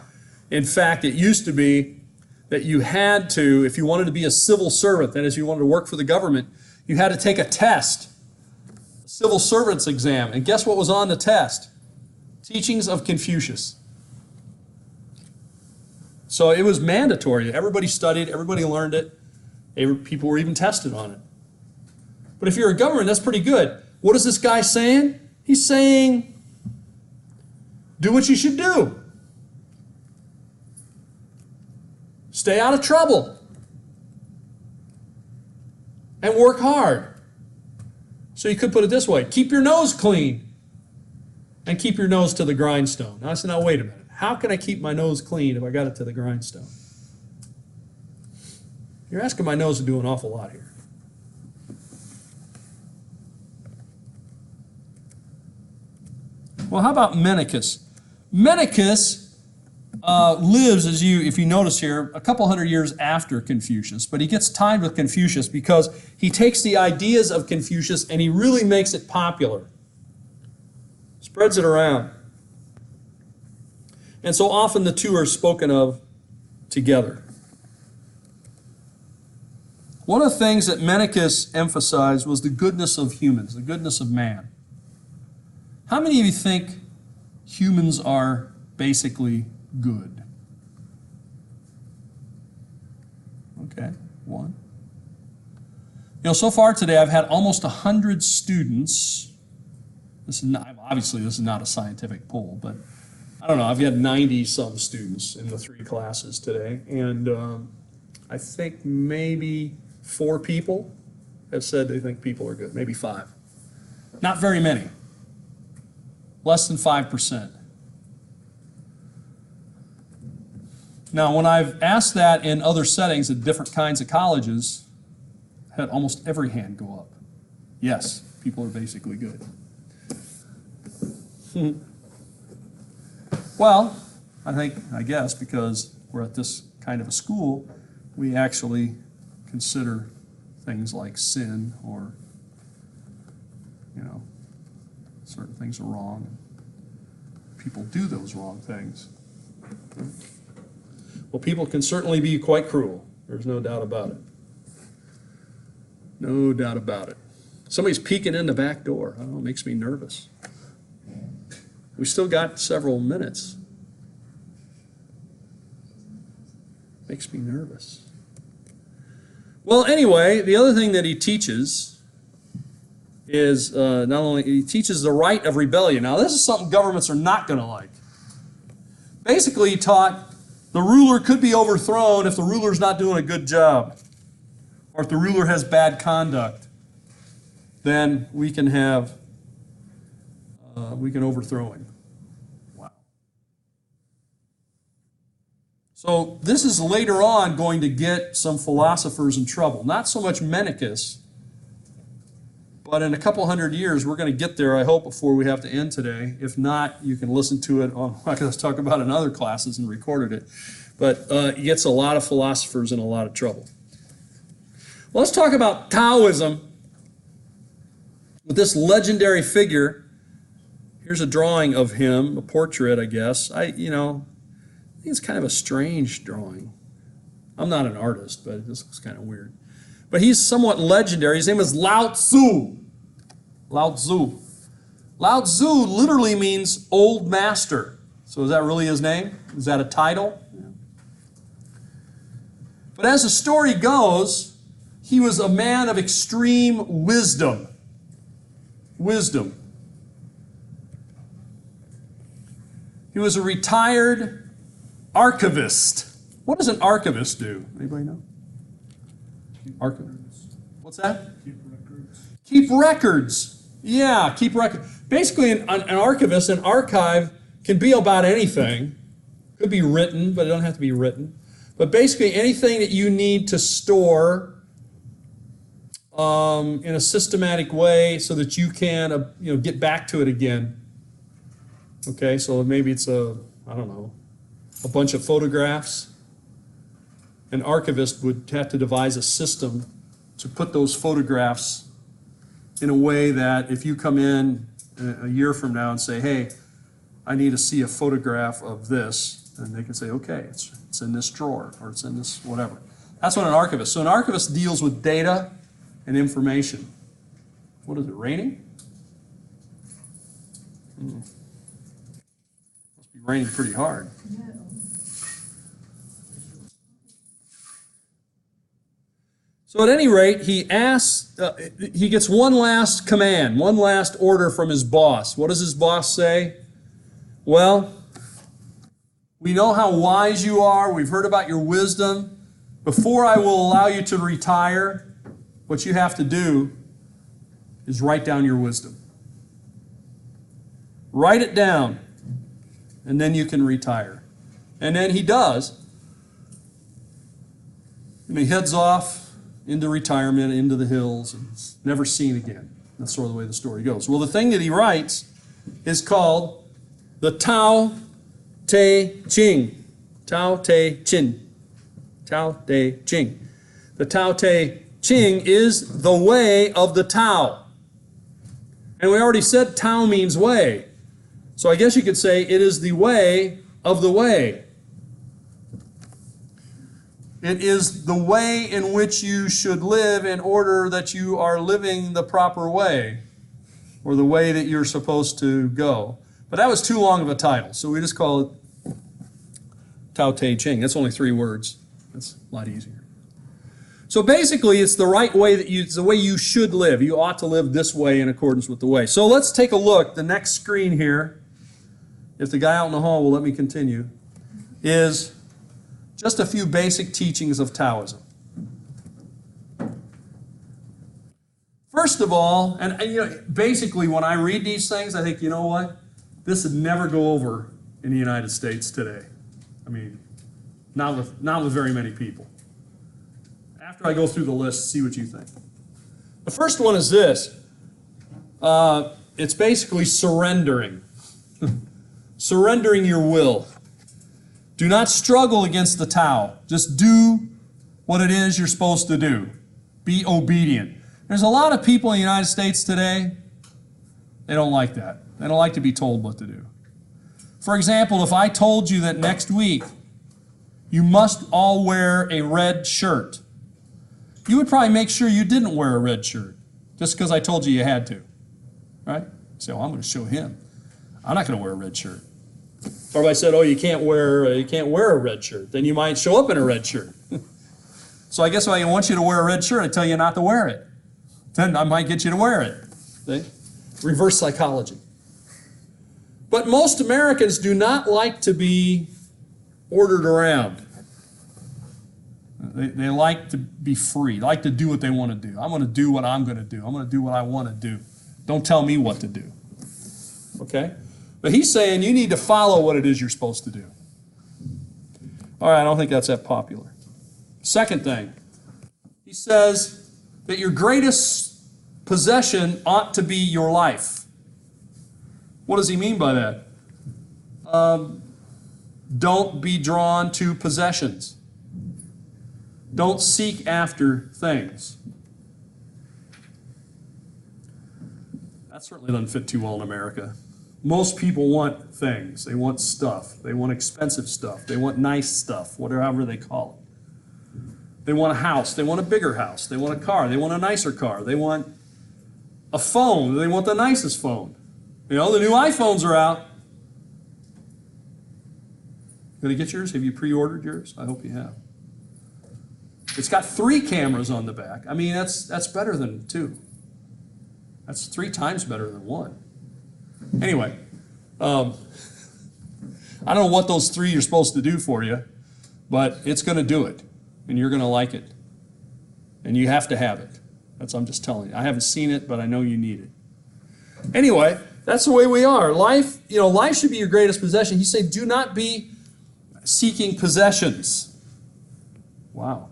In fact, it used to be that you had to, if you wanted to be a civil servant, that is, you wanted to work for the government, you had to take a test, a civil servant's exam. And guess what was on the test? Teachings of Confucius. So it was mandatory. Everybody studied, everybody learned it. People were even tested on it. But if you're a government, that's pretty good. What is this guy saying? He's saying, do what you should do. Stay out of trouble. And work hard. So you could put it this way. Keep your nose clean. And keep your nose to the grindstone. Now I said, now wait a minute. How can I keep my nose clean if I got it to the grindstone? You're asking my nose to do an awful lot here. Well, how about Menicus? Menicus lives, if you notice here, a couple hundred years after Confucius, but he gets tied with Confucius because he takes the ideas of Confucius and he really makes it popular. Spreads it around. And so often the two are spoken of together. One of the things that Menicus emphasized was the goodness of humans, the goodness of man. How many of you think humans are basically good? Okay, one. You know, so far today I've had almost 100 students. This is not, obviously this is not a scientific poll, but I don't know, I've got 90-some students in the 3 classes today, and I think maybe 4 people have said they think people are good, maybe 5. Not very many. Less than 5%. Now, when I've asked that in other settings at different kinds of colleges, I had almost every hand go up. Yes, people are basically good. Well, I guess because we're at this kind of a school, we actually consider things like sin or, you know, certain things are wrong. People do those wrong things. Well, people can certainly be quite cruel. There's no doubt about it. No doubt about it. Somebody's peeking in the back door. I don't know, it makes me nervous. We still got several minutes. Makes me nervous. Well, anyway, the other thing that he teaches is not only he teaches the right of rebellion. Now, this is something governments are not going to like. Basically, he taught the ruler could be overthrown if the ruler's not doing a good job, or if the ruler has bad conduct. Then we can overthrow him. Wow. So this is later on going to get some philosophers in trouble. Not so much Menicus, but in a couple hundred years we're going to get there, I hope, before we have to end today. If not, you can listen to it on what I was talking about in other classes and recorded it. But it gets a lot of philosophers in a lot of trouble. Well, let's talk about Taoism with this legendary figure. Here's a drawing of him, a portrait, I guess. I think it's kind of a strange drawing. I'm not an artist, but this looks kind of weird. But he's somewhat legendary. His name is Lao Tzu. Lao Tzu. Lao Tzu literally means old master. So is that really his name? Is that a title? Yeah. But as the story goes, he was a man of extreme wisdom. Wisdom. He was a retired archivist. What does an archivist do? Anybody know? Archivist. What's that? Keep records. Keep records. Yeah, keep records. Basically, an archivist, an archive can be about anything. It could be written, but it doesn't have to be written. But basically, anything that you need to store in a systematic way so that you can get back to it again. Okay, so maybe it's a bunch of photographs. An archivist would have to devise a system to put those photographs in a way that if you come in a year from now and say, hey, I need to see a photograph of this, and they can say, okay, it's in this drawer, or it's in this whatever. That's what an archivist. So an archivist deals with data and information. What is it, raining? Must be raining pretty hard. So at any rate, he gets one last command, one last order from his boss. What does his boss say? Well, we know how wise you are. We've heard about your wisdom. Before I will allow you to retire, what you have to do is write down your wisdom. Write it down, and then you can retire. And then he does. And he heads off into retirement, into the hills, and is never seen again. That's sort of the way the story goes. Well, the thing that he writes is called the Tao Te Ching. Tao Te Ching. Tao Te Ching. The Tao Te Ching is the way of the Tao. And we already said Tao means way. So I guess you could say it is the way of the way. It is the way in which you should live in order that you are living the proper way, or the way that you're supposed to go. But that was too long of a title, so we just call it Tao Te Ching. That's only 3 words. That's a lot easier. So basically, it's the right way it's the way you should live. You ought to live this way in accordance with the way. So let's take a look. The next screen here, if the guy out in the hall will let me continue, is just a few basic teachings of Taoism. First of all, and you know, basically when I read these things, I think, you know what? This would never go over in the United States today. I mean, not with very many people. After I go through the list, see what you think. The first one is this. It's basically surrendering. Surrendering your will. Do not struggle against the Tao. Just do what it is you're supposed to do. Be obedient. There's a lot of people in the United States today, they don't like that. They don't like to be told what to do. For example, if I told you that next week you must all wear a red shirt, you would probably make sure you didn't wear a red shirt just because I told you you had to, right? So I'm going to show him. I'm not going to wear a red shirt. Or if I said, oh, you can't wear a red shirt, then you might show up in a red shirt. So I guess if I want you to wear a red shirt, I tell you not to wear it. Then I might get you to wear it. See? Reverse psychology. But most Americans do not like to be ordered around. They like to be free. They like to do what they want to do. I'm going to do what I'm going to do. I'm going to do what I want to do. Don't tell me what to do. Okay? But he's saying you need to follow what it is you're supposed to do. All right, I don't think that's that popular. Second thing, he says that your greatest possession ought to be your life. What does he mean by that? Don't be drawn to possessions. Don't seek after things. That certainly doesn't fit too well in America. Most people want things. They want stuff. They want expensive stuff. They want nice stuff, whatever they call it. They want a house. They want a bigger house. They want a car. They want a nicer car. They want a phone. They want the nicest phone. You know, the new iPhones are out. Going to get yours? Have you pre-ordered yours? I hope you have. It's got 3 cameras on the back. I mean, that's better than 2. That's 3 times better than 1. Anyway, I don't know what those 3 are supposed to do for you, but it's going to do it, and you're going to like it, and you have to have it. I'm just telling you. I haven't seen it, but I know you need it. Anyway, that's the way we are. Life should be your greatest possession. He said, do not be seeking possessions. Wow.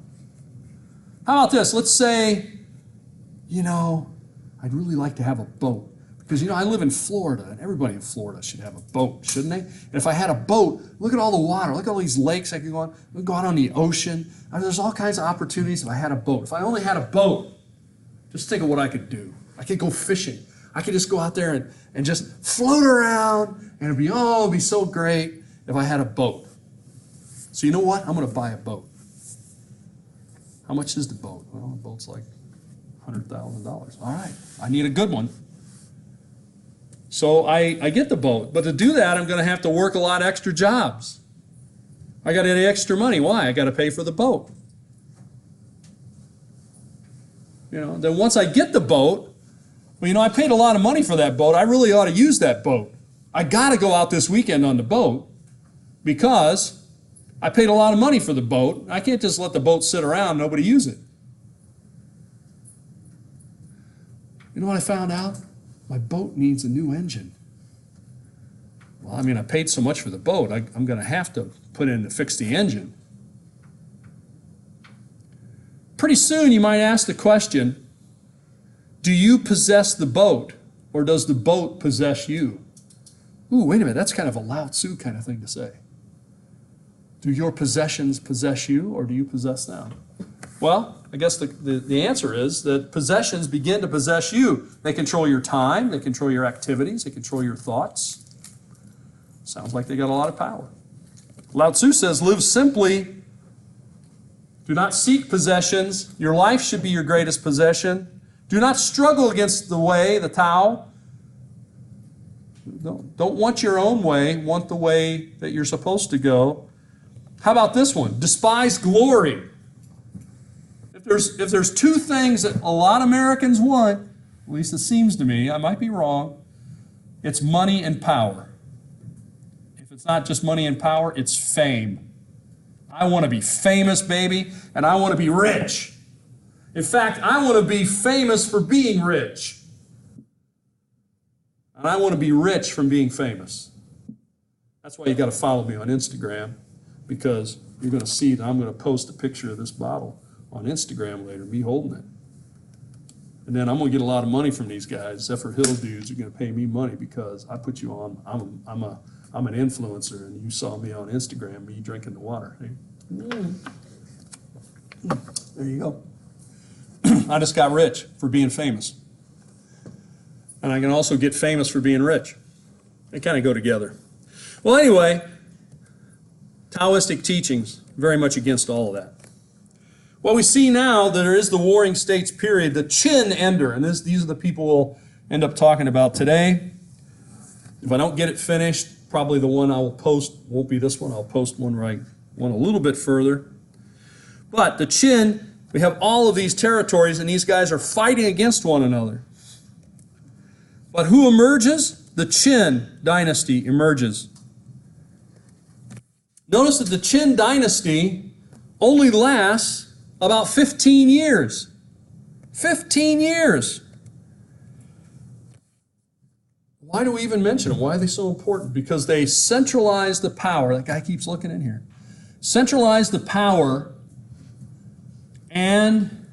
How about this? Let's say, I'd really like to have a boat. Because, I live in Florida, and everybody in Florida should have a boat, shouldn't they? And if I had a boat, look at all the water. Look at all these lakes I could go on. I could go out on the ocean. There's all kinds of opportunities if I had a boat. If I only had a boat, just think of what I could do. I could go fishing. I could just go out there and just float around, and it'd be so great if I had a boat. So you know what? I'm going to buy a boat. How much is the boat? Well, the boat's like $100,000. All right, I need a good one. So I get the boat. But to do that, I'm going to have to work a lot of extra jobs. I got to get extra money. Why? I got to pay for the boat. Then once I get the boat, I paid a lot of money for that boat. I really ought to use that boat. I got to go out this weekend on the boat because I paid a lot of money for the boat. I can't just let the boat sit around and nobody use it. You know what I found out? My boat needs a new engine. Well, I paid so much for the boat, I'm going to have to put in to fix the engine. Pretty soon you might ask the question, do you possess the boat or does the boat possess you? Ooh, wait a minute, that's kind of a Lao Tzu kind of thing to say. Do your possessions possess you or do you possess them? Well, I guess the answer is that possessions begin to possess you. They control your time, they control your activities, they control your thoughts. Sounds like they got a lot of power. Lao Tzu says, live simply Do not seek possessions. Your life should be your greatest possession. Do not struggle against the way, the Tao. Don't want your own way. Want the way that you're supposed to go. How about this one? Despise glory. If there's two things that a lot of Americans want, at least it seems to me, I might be wrong, it's money and power. If it's not just money and power, it's fame. I want to be famous, baby, and I want to be rich. In fact, I want to be famous for being rich. And I want to be rich from being famous. That's why you got to follow me on Instagram, because you're going to see that I'm going to post a picture of this bottle on Instagram later, me holding it. And then I'm going to get a lot of money from these guys. Zephyr Hill dudes are going to pay me money because I put you on. I'm an influencer, and you saw me on Instagram, me drinking the water. There you go. I just got rich for being famous. And I can also get famous for being rich. They kind of go together. Well, anyway, Taoistic teachings, very much against all of that. Well, we see now that there is the Warring States period, the Qin Ender, and these are the people we'll end up talking about today. If I don't get it finished, probably the one I will post won't be this one. I'll post one a little bit further. But the Qin, we have all of these territories, and these guys are fighting against one another. But who emerges? The Qin dynasty emerges. Notice that the Qin dynasty only lasts about 15 years. 15 years. Why do we even mention them? Why are they so important? Because they centralized the power. That guy keeps looking in here. Centralized the power and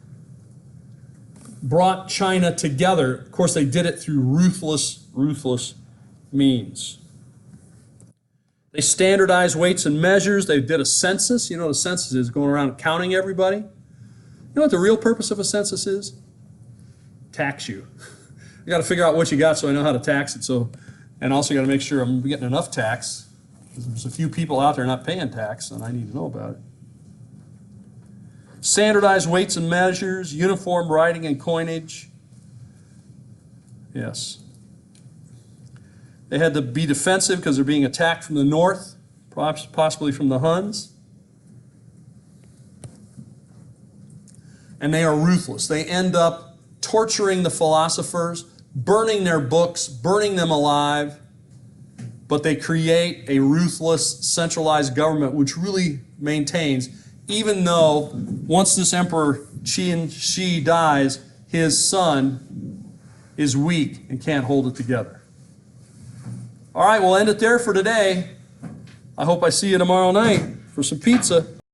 brought China together. Of course, they did it through ruthless means. They standardized weights and measures. They did a census. You know what a census is, going around counting everybody. You know what the real purpose of a census is? Tax you. I got to figure out what you got so I know how to tax it. And also got to make sure I'm getting enough tax, because there's a few people out there not paying tax, and I need to know about it. Standardized weights and measures, uniform writing and coinage. Yes. They had to be defensive because they're being attacked from the north, possibly from the Huns. And they are ruthless. They end up torturing the philosophers, burning their books, burning them alive. But they create a ruthless, centralized government which really maintains, even though once this Emperor Qin Shi dies, his son is weak and can't hold it together. All right, we'll end it there for today. I hope I see you tomorrow night for some pizza.